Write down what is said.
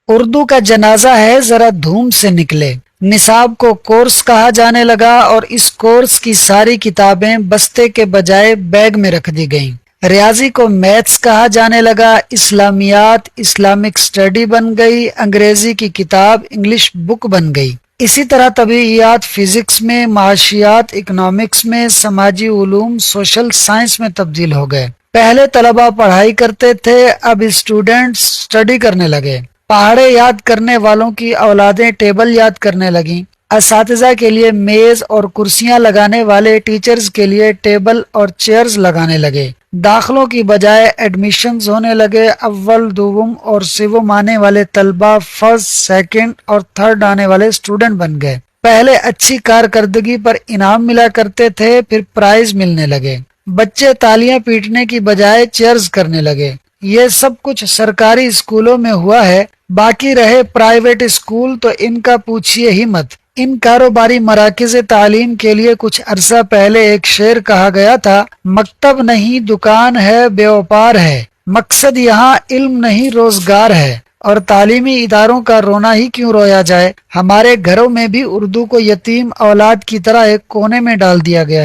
اردو کا جنازہ ہے ذرا دھوم سے نکلے، نصاب کو کورس کہا جانے لگا اور اس کورس کی ساری کتابیں بستے کے بجائے بیگ میں رکھ دی گئیں۔ ریاضی کو میتھس کہا جانے لگا، اسلامیات اسلامک اسٹڈی بن گئی، انگریزی کی کتاب انگلش بک بن گئی۔ اسی طرح طبیعیات فزکس میں، معاشیات اکنامکس میں، سماجی علوم سوشل سائنس میں تبدیل ہو گئے۔ پہلے طلبہ پڑھائی کرتے تھے، اب اسٹوڈنٹس اسٹڈی کرنے لگے۔ پہاڑے یاد کرنے والوں کی اولادیں ٹیبل یاد کرنے لگیں۔ اساتذہ کے لیے میز اور کرسیاں لگانے والے ٹیچرز کے لیے ٹیبل اور چیئرز لگانے لگے۔ داخلوں کی بجائے ایڈمیشنز ہونے لگے۔ اول، دوم اور سوم آنے والے طلبہ فرسٹ، سیکنڈ اور تھرڈ آنے والے اسٹوڈنٹ بن گئے۔ پہلے اچھی کارکردگی پر انعام ملا کرتے تھے، پھر پرائز ملنے لگے۔ بچے تالیاں پیٹنے کی بجائے چیئرز کرنے لگے۔ یہ سب کچھ سرکاری اسکولوں میں ہوا ہے، باقی رہے پرائیویٹ اسکول تو ان کا پوچھیے ہی مت۔ ان کاروباری مراکز تعلیم کے لیے کچھ عرصہ پہلے ایک شعر کہا گیا تھا، مکتب نہیں دکان ہے بیوپار ہے، مقصد یہاں علم نہیں روزگار ہے۔ اور تعلیمی اداروں کا رونا ہی کیوں رویا جائے، ہمارے گھروں میں بھی اردو کو یتیم اولاد کی طرح ایک کونے میں ڈال دیا گیا ہے۔